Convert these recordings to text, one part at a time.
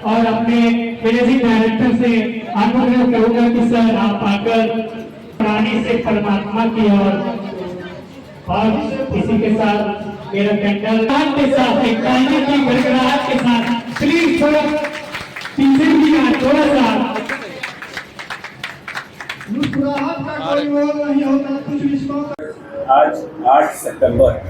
और अपने managing director से अनुरोध करूंगा कि सर आप आकर प्राणी से परमात्मा की और इसी के साथ मेरा कैंडल के साथ एक ताली की गड़गड़ाहट के साथ प्लीज थोड़ा पीछे भी थोड़ा सा मुस्कुराहट का कोई मोल नहीं होता कुछ भी। आज 8 सितंबर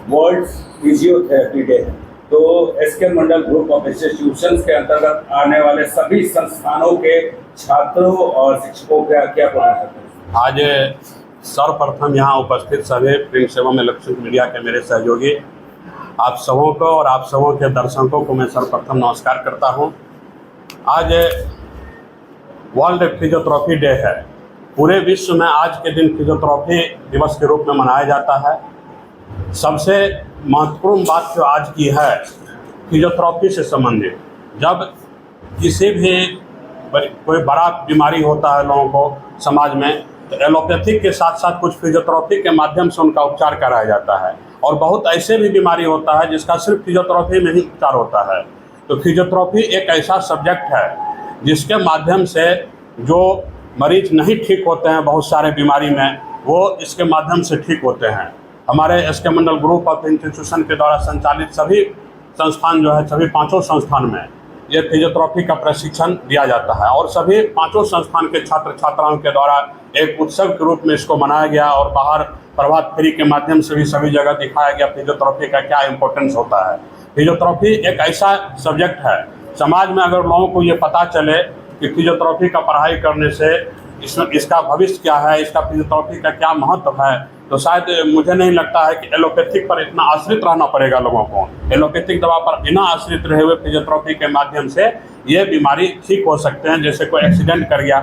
वर्ल्ड फिजियोथेरेपी डे है, तो SK Mandal group of institutions के अंतर्गत आने वाले सभी संस्थानों के छात्रों और शिक्षकों का क्या बोलना चाहते हैं? आज सर्वप्रथम यहाँ उपस्थित सभी प्रिंट एवं इलेक्ट्रॉनिक मीडिया के मेरे सहयोगी आप सबों को और आप सबों के दर्शकों को मैं सर्वप्रथम नमस्कार करता हूँ। आज वर्ल्ड फिजियोथेरेपी डे है। पूरे विश्व में आज के दिन फिजियोथेरेपी दिवस के रूप में मनाया जाता है। सबसे महत्वपूर्ण बात जो आज की है फिजियोथेरेपी से संबंधित, जब किसी भी कोई बड़ा बीमारी होता है लोगों को समाज में, तो एलोपैथिक के साथ साथ कुछ फिजियोथेरेपी के माध्यम से उनका उपचार कराया जाता है। और बहुत ऐसे भी बीमारी होता है जिसका सिर्फ फिजियोथेरेपी में ही उपचार होता है। तो फिजियोथेरेपी एक ऐसा सब्जेक्ट है जिसके माध्यम से जो मरीज नहीं ठीक होते हैं बहुत सारे बीमारी में, वो इसके माध्यम से ठीक होते हैं। हमारे SK Mandal group of institution के द्वारा संचालित सभी संस्थान जो है, सभी 5 संस्थान में ये फिजियोथेरेपी का प्रशिक्षण दिया जाता है। और सभी 5 संस्थान के छात्र छात्राओं के द्वारा एक उत्सव के रूप में इसको मनाया गया और बाहर प्रभात फेरी के माध्यम से भी सभी जगह दिखाया गया फिजियोथेरेपी का क्या इम्पोर्टेंस होता है। फिजियोथेरेपी एक ऐसा सब्जेक्ट है, समाज में अगर लोगों को ये पता चले कि फिजियोथेरेपी का पढ़ाई करने से इसका भविष्य क्या है, इसका फिजियोथेरेपी का क्या महत्व है, तो शायद मुझे नहीं लगता है कि एलोपैथिक पर इतना आश्रित रहना पड़ेगा लोगों को। एलोपैथिक दवा पर बिना आश्रित रहे हुए फिजियोथेरेपी के माध्यम से ये बीमारी ठीक हो सकते हैं। जैसे कोई एक्सीडेंट कर गया,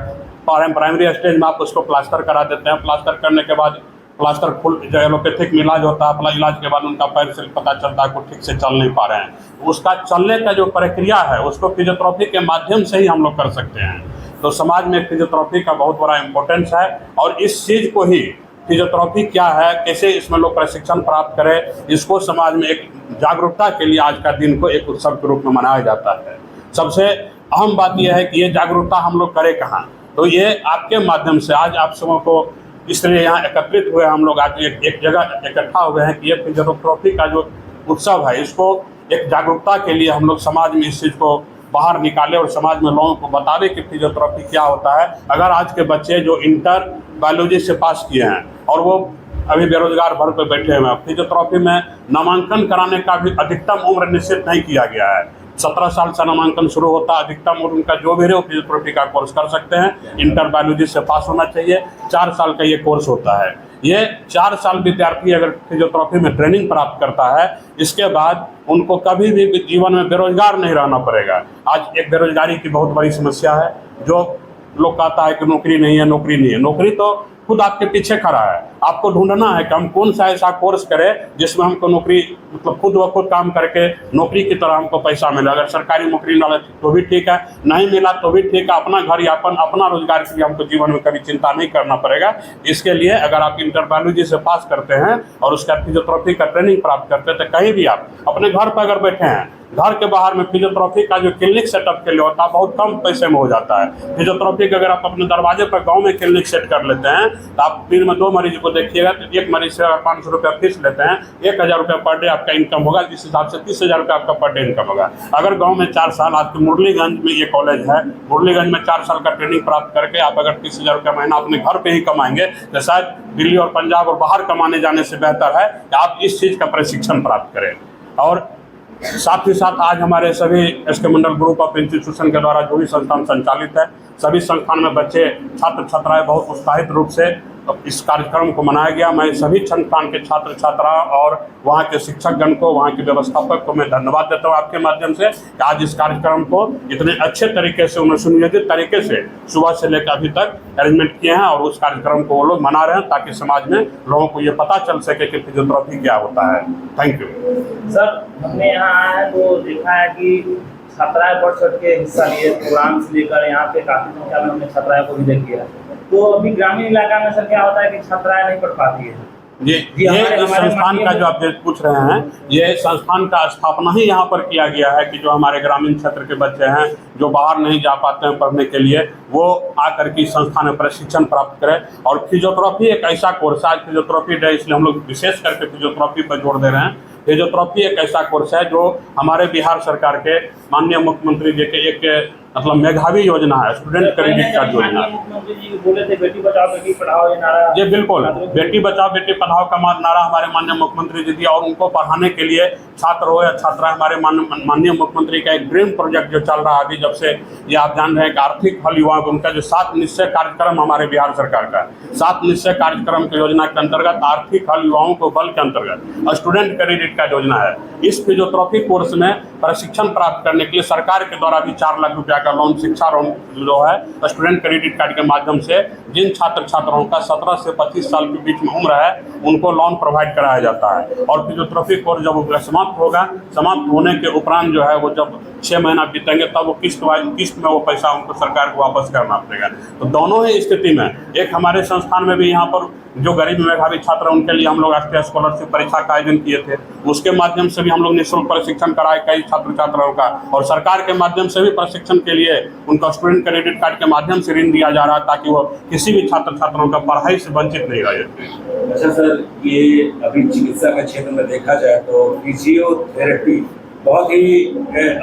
प्राइमरी स्टेज में आप उसको प्लास्टर करा देते हैं, प्लास्टर करने के बाद प्लास्टर फुल जो एलोपैथिक में इलाज होता है, इलाज के बाद उनका पैर से पता चलता है कि ठीक से चल नहीं पा रहे हैं, उसका चलने का जो प्रक्रिया है उसको फिजियोथेरेपी के माध्यम से ही हम लोग कर सकते हैं। तो समाज में फिजियोथेरेपी का बहुत बड़ा इम्पोर्टेंस है और इस चीज़ को ही फिजियोथेरेपी क्या है, कैसे इसमें लोग प्रशिक्षण प्राप्त करें, इसको समाज में एक जागरूकता के लिए आज का दिन को एक उत्सव के रूप में मनाया जाता है। सबसे अहम बात यह है कि ये जागरूकता हम लोग करें कहाँ, तो ये आपके माध्यम से आज आप सबों को इसलिए यहाँ एकत्रित हुए हम लोग आज एक जगह इकट्ठा हुए हैं कि ये फिजियोथेरेपी का जो उत्सव है इसको एक जागरूकता के लिए हम लोग समाज में इस चीज़ को बाहर निकाले और समाज में लोगों को बतावे कि फिजियोथेरेपी क्या होता है। अगर आज के बच्चे जो इंटर बायोलॉजी से पास किए हैं और वो अभी बेरोजगार भर पे बैठे हुए हैं, फिजियोथेरेपी में नामांकन कराने का भी अधिकतम उम्र निश्चित नहीं किया गया है। 17 साल से नामांकन शुरू होता है, अधिकतम उम्र उनका जो भी रहे वो फिजियोथेरेपी का कोर्स कर सकते हैं। इंटर बायोलॉजी से पास होना चाहिए, 4 साल का ये कोर्स होता है। ये 4 साल विद्यार्थी अगर फिजियोथेरेपी में ट्रेनिंग प्राप्त करता है, इसके बाद उनको कभी भी जीवन में बेरोजगार नहीं रहना पड़ेगा। आज एक बेरोजगारी की बहुत बड़ी समस्या है, जो लोग कहता है कि नौकरी नहीं है, नौकरी नहीं है। नौकरी तो खुद आपके पीछे खड़ा है, आपको ढूंढना है कि हम कौन सा ऐसा कोर्स करें जिसमें हमको नौकरी मतलब खुद व खुद काम करके नौकरी की तरह हमको पैसा मिले। अगर सरकारी नौकरी मिला तो भी ठीक है, नहीं मिला तो भी ठीक है, अपना घर यापन अपना रोजगार के लिए हमको जीवन में कभी चिंता नहीं करना पड़ेगा। इसके लिए अगर आप इंटर बायोलॉजी से पास करते हैं और उसका फिजियोथेरेपी का ट्रेनिंग प्राप्त करते हैं, तो कहीं भी आप अपने घर पर अगर बैठे हैं, घर के बाहर में फिजियोथेरेपी का जो क्लिनिक सेटअप के लिए होता है बहुत कम पैसे में हो जाता है। फिजियोथेरेपी का अगर आप अपने दरवाजे पर गांव में क्लिनिक सेट कर लेते हैं तो आप दिन में 2 मरीज को देखिएगा, तो एक मरीज से अगर 500 रुपया फीस लेते हैं, 1000 रुपया पर डे आपका इनकम होगा। इस हिसाब से 30,000 रुपया आपका पर डे इनकम होगा। अगर गाँव में 4 साल, आपके मुरलीगंज में ये कॉलेज है, मुरलीगंज में 4 साल का ट्रेनिंग प्राप्त करके आप अगर 30,000 रुपया महीना अपने घर पर ही कमाएंगे, तो शायद दिल्ली और पंजाब और बाहर कमाने जाने से बेहतर है कि आप इस चीज़ का प्रशिक्षण प्राप्त करें। और साथ ही साथ आज हमारे सभी SK Mandal group of institution के द्वारा जो भी संस्थान संचालित है, सभी संस्थान में बच्चे छात्र छात्राएं बहुत उत्साहित रूप से इस कार्यक्रम को मनाया गया। मैं सभी संस्थान के छात्र छात्राओं और वहाँ के शिक्षकगण को, वहाँ के व्यवस्थापक को मैं धन्यवाद देता हूँ आपके माध्यम से कि आज इस कार्यक्रम को इतने अच्छे तरीके से, उन्हें सुनियोजित तरीके से सुबह से लेकर अभी तक अरेंजमेंट किए हैं और उस कार्यक्रम को वो लोग मना रहे हैं ताकि समाज में लोगों को ये पता चल सके कि फिजियोथेरेपी क्या होता है। Thank you sir. हमने यहाँ आए तो देखा है कि छात्राएं बढ़ चढ़ के हिस्सा लिए, प्रोग्राम से लेकर यहाँ पे काफी संख्या में हमने छात्राएं को भी देखी है। तो अभी ग्रामीण इलाका में सर क्या होता है कि छात्राएं नहीं पढ़ पाती है, ये इस संस्थान का जो आप पूछ रहे हैं, ये संस्थान का स्थापना ही यहाँ पर किया गया है कि जो हमारे ग्रामीण क्षेत्र के बच्चे हैं जो बाहर नहीं जा पाते हैं पढ़ने के लिए, वो आकर के संस्थान में प्रशिक्षण प्राप्त करें। और फिजियोथेरेपी एक ऐसा कोर्स है, आज फिजियोथेरेपी डे इसलिए हम लोग विशेष करके फिजियोथेरेपी पर जोर दे रहे हैं। फिजियोथेरेपी एक ऐसा कोर्स है जो हमारे बिहार सरकार के माननीय मुख्यमंत्री जी के एक मतलब मेधावी योजना है, स्टूडेंट क्रेडिट कार्ड योजना। मुख्यमंत्री जी बोले थे बेटी बचाओ बेटी पढ़ाओ, ये नारा जी बिल्कुल, बेटी बचाओ बेटी पढ़ाओ का नारा हमारे माननीय मुख्यमंत्री जी दिया, और उनको पढ़ाने के लिए छात्र हो या छात्रा, हमारे माननीय मुख्यमंत्री का एक ड्रीम प्रोजेक्ट जो चल रहा है अभी जब से, ये आप जान रहे हैं कि आर्थिक फल युवाओं को, उनका जो 7 निश्चय कार्यक्रम हमारे बिहार सरकार का 7 निश्चय कार्यक्रम की योजना के अंतर्गत आर्थिक फल युवाओं को बल के अंतर्गत स्टूडेंट क्रेडिट कार्ड योजना है। इस फिजियोथेरेपी कोर्स में प्रशिक्षण प्राप्त करने के लिए सरकार के द्वारा भी 4 लाख रुपया का लोन, शिक्षा लोन जो है स्टूडेंट क्रेडिट कार्ड के माध्यम से जिन छात्र छात्राओं का 17 से 25 साल के बीच में उम्र है उनको लोन प्रोवाइड कराया जाता है। और फिजियोथेरेपी कोर्स जब समाप्त होगा, समाप्त होने के उपरांत जो है वो जब 6 महीना बीतेंगे तब वो किस्त में वो पैसा उनको सरकार को वापस करना पड़ेगा। तो दोनों ही स्थिति में एक हमारे संस्थान में भी यहाँ पर जो गरीब मेधावी छात्र हैं उनके लिए हम लोग राष्ट्रीय स्कॉलरशिप परीक्षा का आयोजन किए थे, उसके माध्यम से भी हम लोग निःशुल्क प्रशिक्षण कराए कई छात्र छात्राओं का, और सरकार के माध्यम से भी प्रशिक्षण के लिए उनका स्टूडेंट क्रेडिट कार्ड के माध्यम से ऋण दिया जा रहा है ताकि वो किसी भी छात्र छात्राओं का पढ़ाई से वंचित नहीं रह जाए। अच्छा सर, ये अभी चिकित्सा के क्षेत्र में देखा जाए तो फिजियोथेरेपी बहुत ही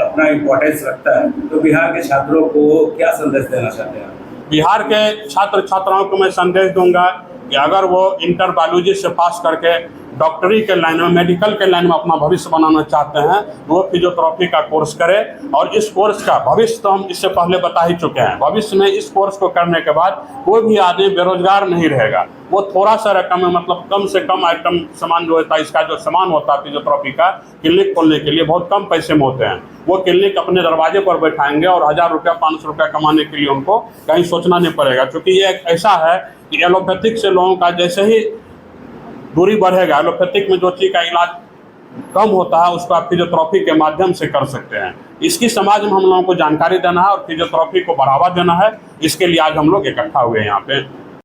अपना इम्पोर्टेंस रखता है, तो बिहार के छात्रों को क्या संदेश देना चाहते हैं? बिहार के छात्र छात्राओं को मैं संदेश दूंगा कि अगर वो इंटर बायोलॉजी से पास करके डॉक्टरी के लाइन में, मेडिकल के लाइन में अपना भविष्य बनाना चाहते हैं तो वो फिजियोथेरेपी का कोर्स करें। और इस कोर्स का भविष्य तो हम इससे पहले बता ही चुके हैं, भविष्य में इस कोर्स को करने के बाद कोई भी आदमी बेरोजगार नहीं रहेगा। वो थोड़ा सा रकम में, मतलब कम से कम आइटम सामान जो होता है, इसका जो सामान होता है फिजियोथेरेपी का, क्लिनिक खोलने के लिए बहुत कम पैसे में होते हैं। वो क्लिनिक अपने दरवाजे पर बैठाएंगे और 1000 रुपया 500 रुपया कमाने के लिए उनको कहीं सोचना नहीं पड़ेगा, क्योंकि ये एक ऐसा है कि एलोपैथिक से लोगों का जैसे ही दूरी बढ़ेगा, एलोपैथिक में जो चीज़ का इलाज कम होता है उसको आप फिजियोथेरेपी के माध्यम से कर सकते हैं। इसकी समाज में हम लोगों को जानकारी देना है और फिजियोथेरेपी को बढ़ावा देना है, इसके लिए आज हम लोग इकट्ठा हुए हैं यहाँ पे।